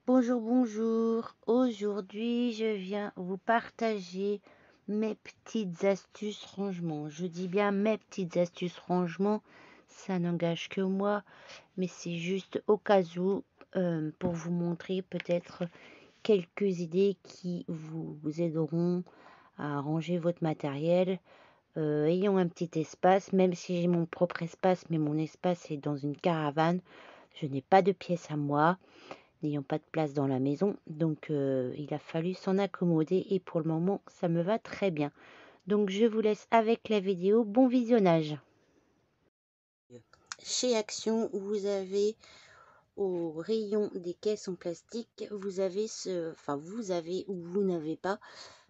Bonjour, bonjour. Aujourd'hui, je viens vous partager mes petites astuces rangement. Je dis bien mes petites astuces rangement, ça n'engage que moi, mais c'est juste au cas où pour vous montrer peut-être quelques idées qui vous aideront à ranger votre matériel. Ayant un petit espace, même si j'ai mon propre espace, mais mon espace est dans une caravane, je n'ai pas de pièce à moi n'ayant pas de place dans la maison. Donc, il a fallu s'en accommoder et pour le moment, ça me va très bien. Donc, je vous laisse avec la vidéo. Bon visionnage. Chez Action, vous avez au rayon des caisses en plastique, vous avez vous avez ou vous n'avez pas,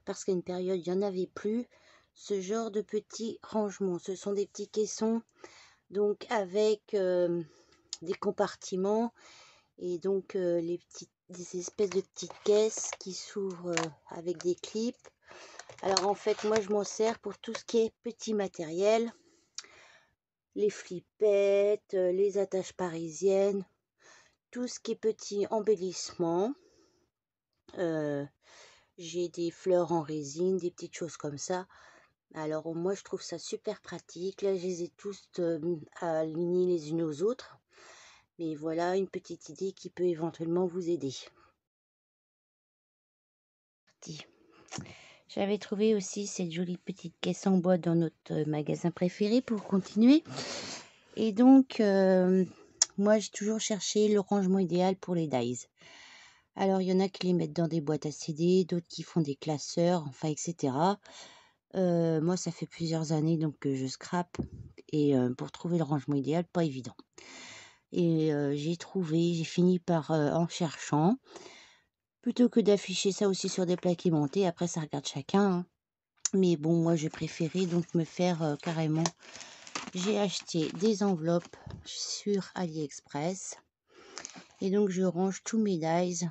parce qu'à une période, il n'y en avait plus, ce genre de petits rangements. Ce sont des petits caissons, donc avec des compartiments. Et donc des espèces de petites caisses qui s'ouvrent avec des clips. Alors en fait, moi je m'en sers pour tout ce qui est petit matériel, les flippettes, les attaches parisiennes, tout ce qui est petit embellissement. J'ai des fleurs en résine, des petites choses comme ça. Alors moi je trouve ça super pratique. Là je les ai tous alignés les unes aux autres. Mais voilà une petite idée qui peut éventuellement vous aider. J'avais trouvé aussi cette jolie petite caisse en bois dans notre magasin préféré pour continuer. Et donc, moi, j'ai toujours cherché le rangement idéal pour les dies. Alors, il y en a qui les mettent dans des boîtes à CD, d'autres qui font des classeurs, enfin, etc. Moi, ça fait plusieurs années donc que je scrape. Et pour trouver le rangement idéal, pas évident. Et j'ai fini par, en cherchant, plutôt que d'afficher ça aussi sur des plaques aimantées, après ça regarde chacun, hein. Mais bon, moi j'ai préféré donc me faire carrément. J'ai acheté des enveloppes sur AliExpress. Et donc je range tous mes dies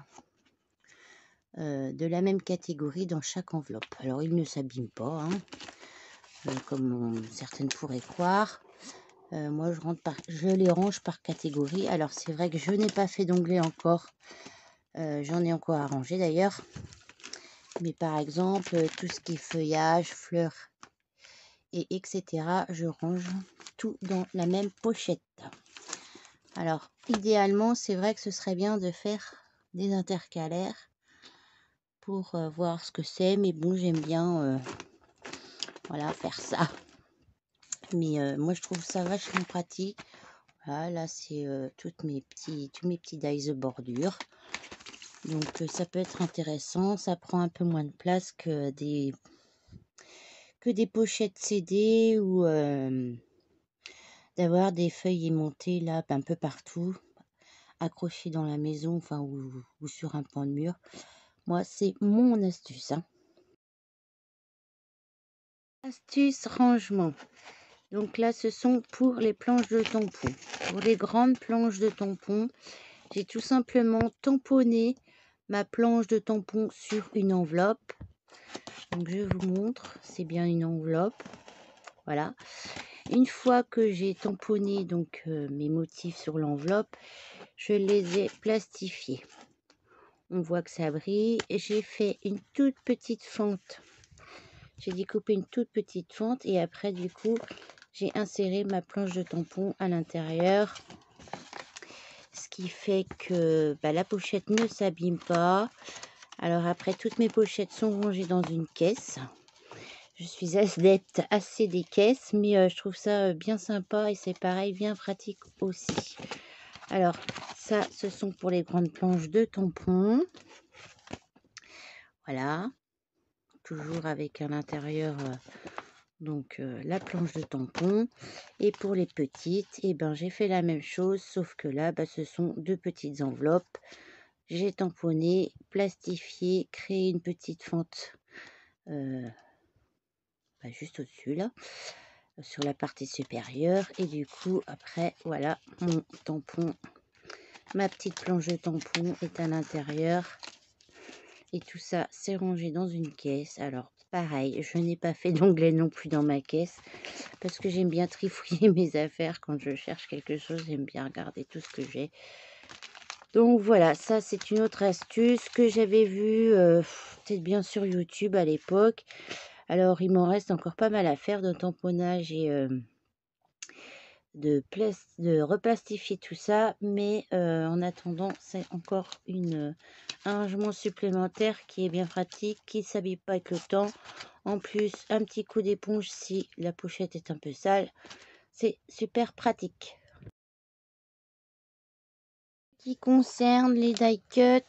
de la même catégorie dans chaque enveloppe. Alors ils ne s'abîment pas, hein, comme certaines pourraient croire. Moi je les range par catégorie. Alors c'est vrai que je n'ai pas fait d'onglet encore. J'en ai encore à ranger d'ailleurs. Mais par exemple, tout ce qui est feuillage, fleurs et etc. je range tout dans la même pochette. Alors idéalement c'est vrai que ce serait bien de faire des intercalaires pour voir ce que c'est, mais bon j'aime bien voilà faire ça. Mais moi je trouve ça vachement pratique. Voilà, là c'est tous mes petits dies de bordure, donc ça peut être intéressant. Ça prend un peu moins de place que des pochettes CD ou d'avoir des feuilles aimantées là un peu partout, accrochées dans la maison, enfin ou sur un pan de mur. Moi, c'est mon astuce, hein. Astuce rangement. Donc là, ce sont pour les planches de tampon. Pour les grandes planches de tampon, j'ai tout simplement tamponné ma planche de tampon sur une enveloppe. Donc je vous montre, c'est bien une enveloppe. Voilà. Une fois que j'ai tamponné donc mes motifs sur l'enveloppe, je les ai plastifiés. On voit que ça brille. Et j'ai fait une toute petite fente. J'ai découpé une toute petite fente et après du coup j'ai inséré ma planche de tampon à l'intérieur. Ce qui fait que la pochette ne s'abîme pas. Alors après, toutes mes pochettes sont rangées dans une caisse. Je suis adepte assez des caisses, mais je trouve ça bien sympa et c'est pareil, bien pratique aussi. Alors ça, ce sont pour les grandes planches de tampon. Voilà, toujours avec à l'intérieur donc la planche de tampon. Et pour les petites, et ben j'ai fait la même chose, sauf que là, ce sont deux petites enveloppes. J'ai tamponné, plastifié, créé une petite fente juste au-dessus là, sur la partie supérieure. Et du coup, après, voilà, mon tampon, ma petite planche de tampon est à l'intérieur. Et tout ça, c'est rangé dans une caisse. Alors, pareil, je n'ai pas fait d'onglet non plus dans ma caisse parce que j'aime bien trifouiller mes affaires quand je cherche quelque chose. J'aime bien regarder tout ce que j'ai. Donc voilà, ça c'est une autre astuce que j'avais vue peut-être bien sur YouTube à l'époque. Alors il m'en reste encore pas mal à faire de tamponnage et de replastifier tout ça, mais en attendant, c'est encore un rangement supplémentaire qui est bien pratique, qui ne s'habille pas avec le temps. En plus, un petit coup d'éponge si la pochette est un peu sale, c'est super pratique. Qui concerne les die cuts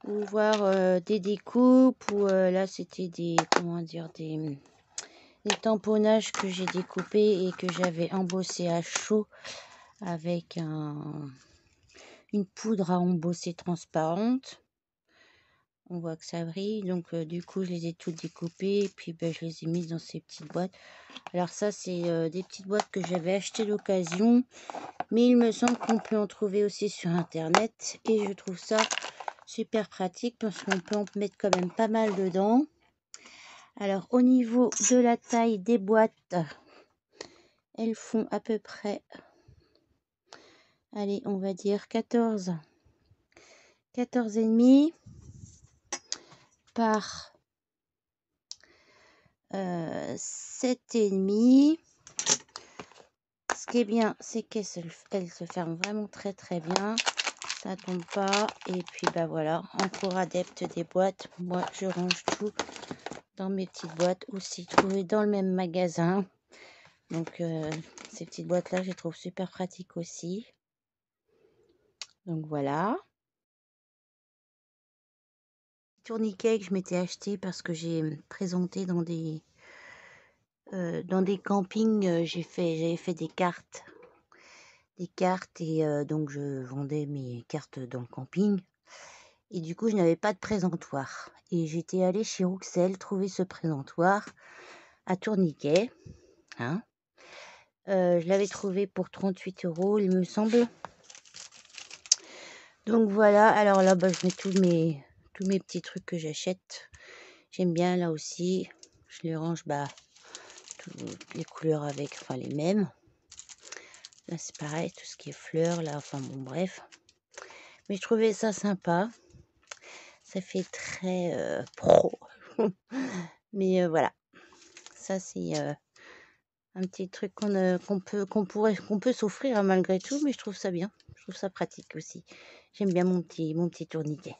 ou voir des découpes ou là c'était des des tamponnages que j'ai découpés et que j'avais embossé à chaud avec une poudre à embosser transparente. On voit que ça brille, donc du coup je les ai toutes découpées et puis je les ai mises dans ces petites boîtes. Alors ça c'est des petites boîtes que j'avais achetées d'occasion, mais il me semble qu'on peut en trouver aussi sur internet et je trouve ça super pratique parce qu'on peut en mettre quand même pas mal dedans. Alors au niveau de la taille des boîtes, elles font à peu près, allez on va dire 14 et demi par 7 et demi. Ce qui est bien, c'est qu'elle se ferme vraiment très très bien, ça tombe pas. Et puis voilà, encore adepte des boîtes, moi je range tout dans mes petites boîtes, aussi trouvées dans le même magasin. Donc ces petites boîtes là je les trouve super pratiques aussi. Donc voilà, tourniquet que je m'étais acheté parce que j'ai présenté dans des campings. J'avais fait des cartes et donc je vendais mes cartes dans le camping et du coup je n'avais pas de présentoir et j'étais allée chez Rouxel trouver ce présentoir à tourniquet, hein. Je l'avais trouvé pour 38 € il me semble. Donc voilà, alors là je mets tous mes petits trucs que j'achète. J'aime bien là aussi, je les range toutes les couleurs avec, enfin les mêmes. Là c'est pareil, tout ce qui est fleurs là, enfin bon bref. Mais je trouvais ça sympa. Ça fait très pro. Mais voilà, ça c'est un petit truc qu'on peut s'offrir hein, malgré tout, mais je trouve ça bien. Je trouve ça pratique aussi. J'aime bien mon petit tourniquet.